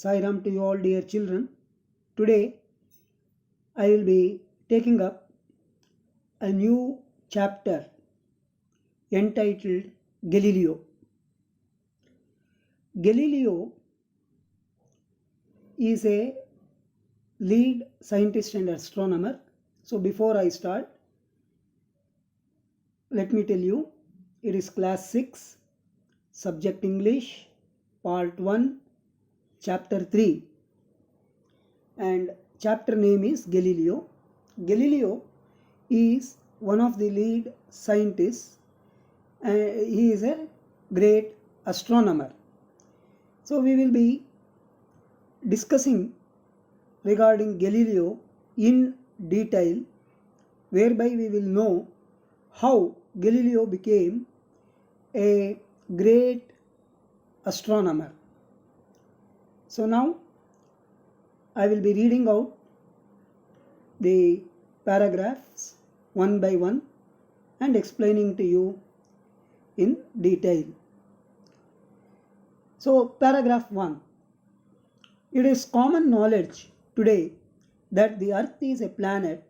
Sai Ram to you all, dear children. Today I will be taking up a new chapter entitled Galileo. Galileo is a lead scientist and astronomer. So before I start, let me tell you, it is class 6, subject English, part 1, chapter 3, and chapter name is Galileo. Galileo is one of the lead scientists and he is a great astronomer. So we will be discussing regarding Galileo in detail, whereby we will know how Galileo became a great astronomer. So now I will be reading out the paragraphs one by one and explaining to you in detail. So paragraph 1. It is common knowledge today that the earth is a planet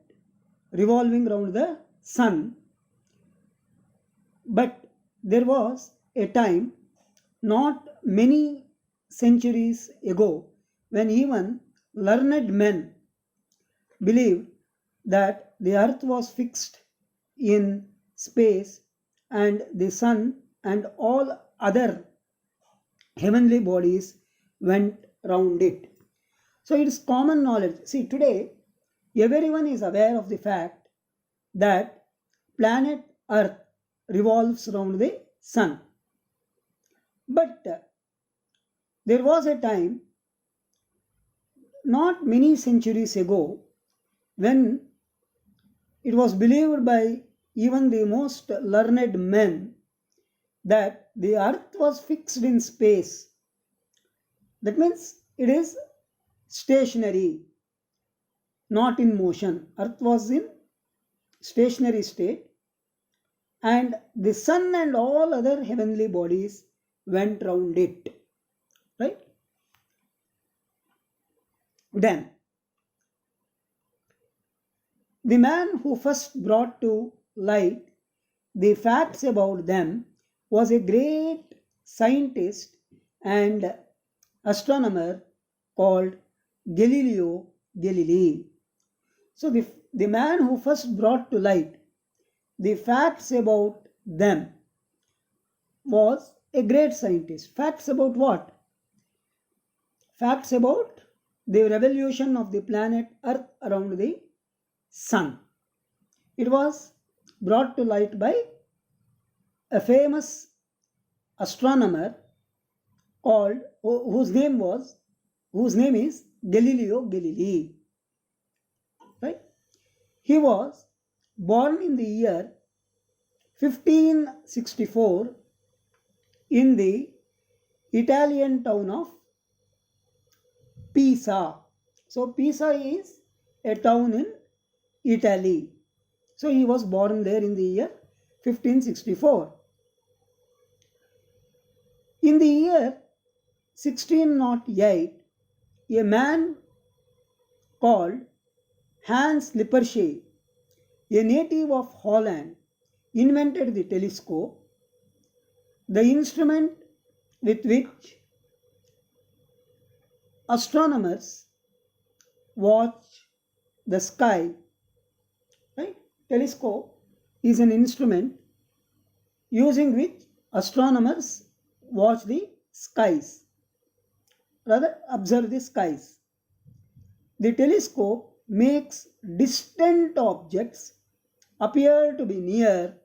revolving around the sun. But there was a time not many centuries ago when even learned men believed that the earth was fixed in space and the sun and all other heavenly bodies went round it. So it is common knowledge. See, today everyone is aware of the fact that planet earth revolves around the sun. But there was a time not many centuries ago when it was believed by even the most learned men that the earth was fixed in space. That means it is stationary, not in motion. Earth was in stationary state and the sun and all other heavenly bodies went round it. Right? Then, the man who first brought to light the facts about them was a great scientist and astronomer called Galileo Galilei. So the man who first brought to light the facts about them was a great scientist. Facts about what? Facts about the revolution of the planet Earth around the sun. It was brought to light by a famous astronomer called whose name is Galileo Galilei. Right? He was born in the year 1564 in the Italian town of Pisa. So Pisa is a town in Italy. So he was born there in the year 1564. In the year 1608, a man called Hans Lippershey, a native of Holland, invented the telescope, the instrument with which astronomers watch the sky. Right? Telescope is an instrument using which astronomers watch the skies, rather observe the skies. The telescope makes distant objects appear to be near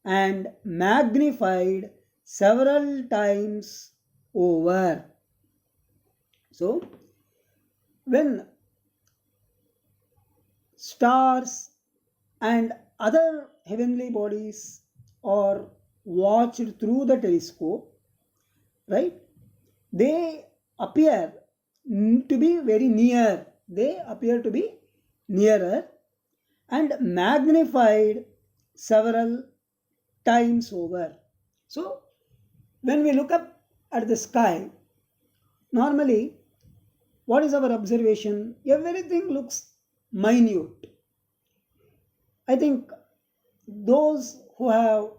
and magnified several times over. So, when stars and other heavenly bodies are watched through the telescope, right, they appear to be very near. They appear to be nearer and magnified several times over. So, when we look up at the sky, normally what is our observation? Everything looks minute. I think those who have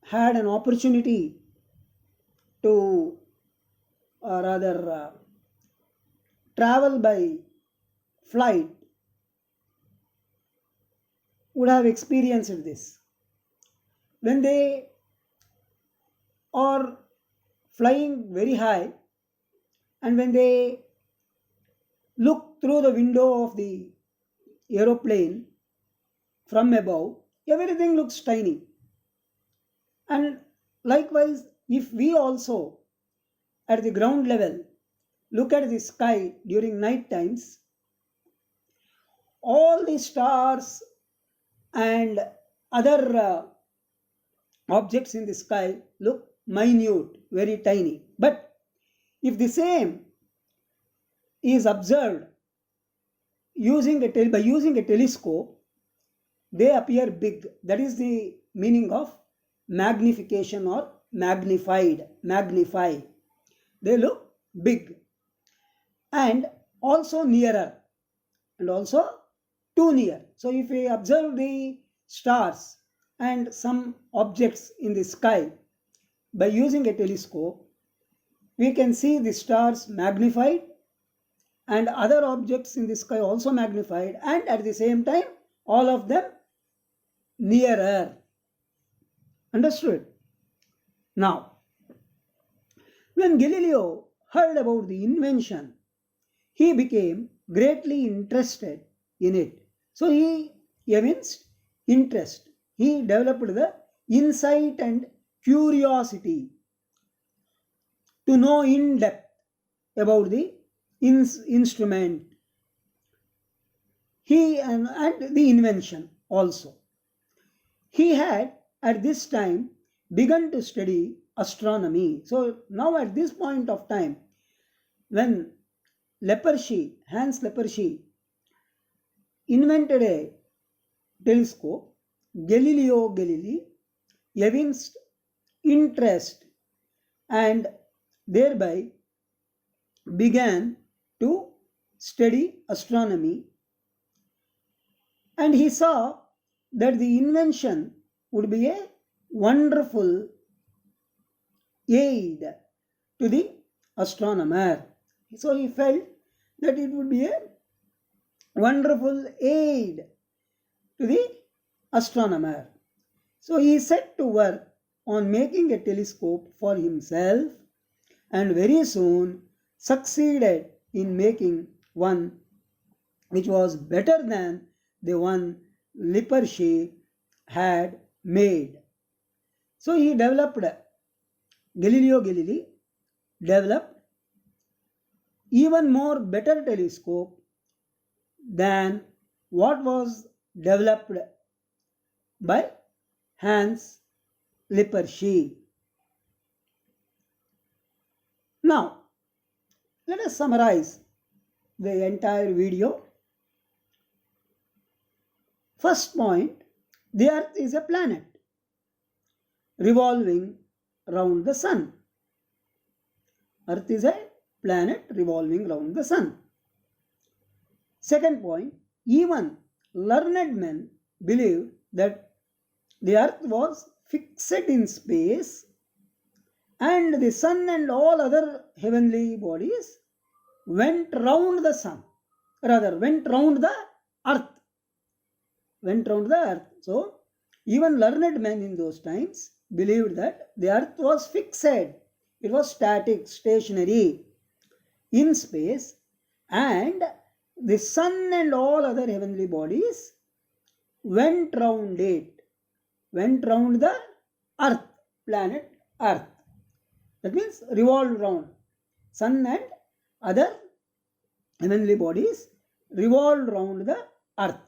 had an opportunity to rather travel by flight would have experienced this. When they are flying very high and when they look through the window of the aeroplane from above, everything looks tiny. And likewise, if we also at the ground level look at the sky during night times, all the stars and other objects in the sky look minute, very tiny. But if the same is observed by using a telescope, they appear big. That is the meaning of magnification or magnified. Magnify. They look big and also nearer and also too near. So if we observe the stars and some objects in the sky by using a telescope, we can see the stars magnified and other objects in the sky also magnified, and at the same time all of them nearer. Understood? Now, when Galileo heard about the invention, he became greatly interested in it. So he evinced interest. He developed the insight and curiosity to know in depth about the instrument and the invention also. He had at this time begun to study astronomy. So now at this point of time, when Hans Lippershey invented a telescope, Galileo Galilei evinced interest and thereby began to study astronomy, and he saw that the invention would be a wonderful aid to the astronomer. So he felt that it would be a wonderful aid to the astronomer. So he set to work on making a telescope for himself and very soon succeeded in making one which was better than the one Lippershey had made. So he developed, Galileo Galilei developed even more better telescope than what was developed by Hans Lippershey. Now, let us summarize the entire video. First point, the Earth is a planet revolving round the sun. Earth is a planet revolving round the sun. Second point, even learned men believed that the Earth was fixed in space and the sun and all other heavenly bodies went round the sun, went round the earth. So, even learned men in those times believed that the earth was fixed, it was static, stationary in space, and the sun and all other heavenly bodies went round it, went round the earth, planet earth. That means revolved round. Sun and other heavenly bodies revolved round the earth.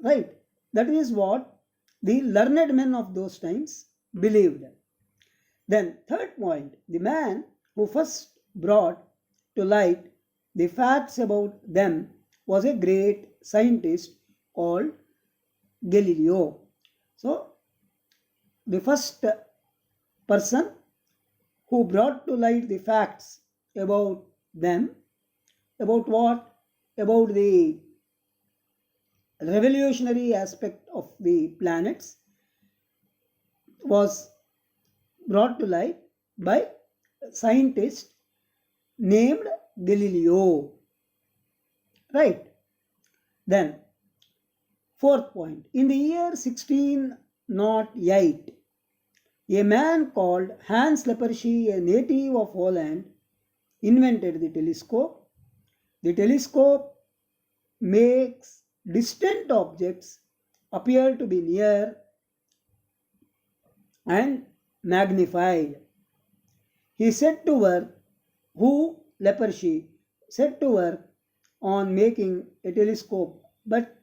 Right? That is what the learned men of those times believed. Then, third point, the man who first brought to light the facts about them was a great scientist called Galileo. So, the first person who brought to light the facts about them about what? About the revolutionary aspect of the planets was brought to light by a scientist named Galileo. Right? Then, fourth point. In the year 1608, a man called Hans Lippershey, a native of Holland, invented the telescope. The telescope makes distant objects appear to be near and magnified. He set to work, Lippershey set to work on making a telescope. But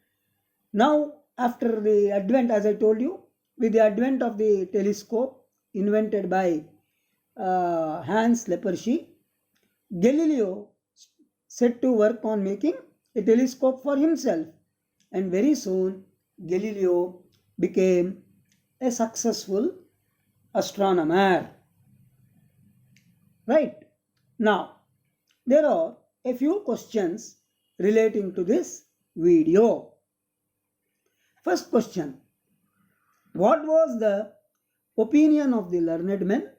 now, after the advent, as I told you, with the advent of the telescope invented by Hans Lippershey, Galileo set to work on making a telescope for himself, and very soon Galileo became a successful astronomer. Right? Now, there are a few questions relating to this video. First question: what was the opinion of the learned men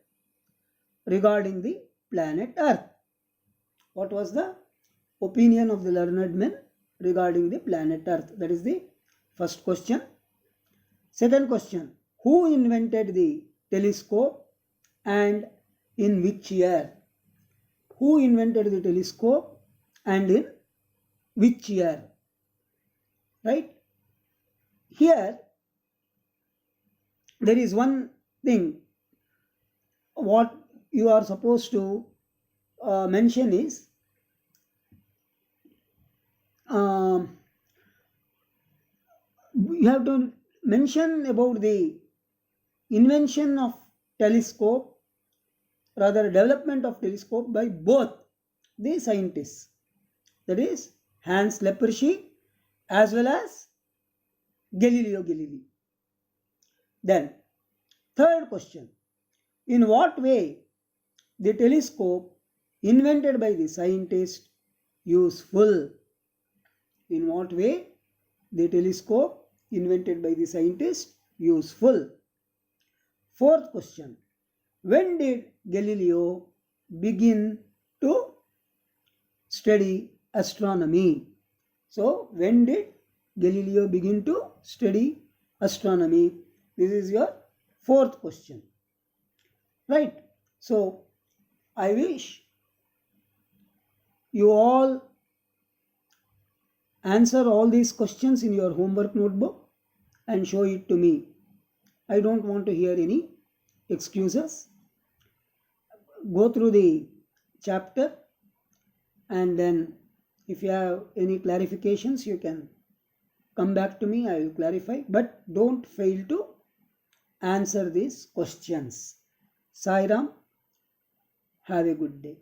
regarding the planet Earth? What was the opinion of the learned men regarding the planet Earth? That is the first question. Second question: who invented the telescope and in which year? Who invented the telescope and in which year? Right? Here, there is one thing what you are supposed to mention is you have to mention about the invention of telescope, rather development of telescope by both the scientists, that is Hans Lippershey as well as Galileo Galilei. Then, third question: in what way the telescope invented by the scientist useful? In what way the telescope invented by the scientist useful? Fourth question: when did Galileo begin to study astronomy? So, when did Galileo begin to study astronomy? This is your fourth question. Right? So, I wish you all answer all these questions in your homework notebook and show it to me. I don't want to hear any excuses. Go through the chapter, and then if you have any clarifications, you can come back to me. I will clarify, but don't fail to answer these questions. Sai Ram, have a good day.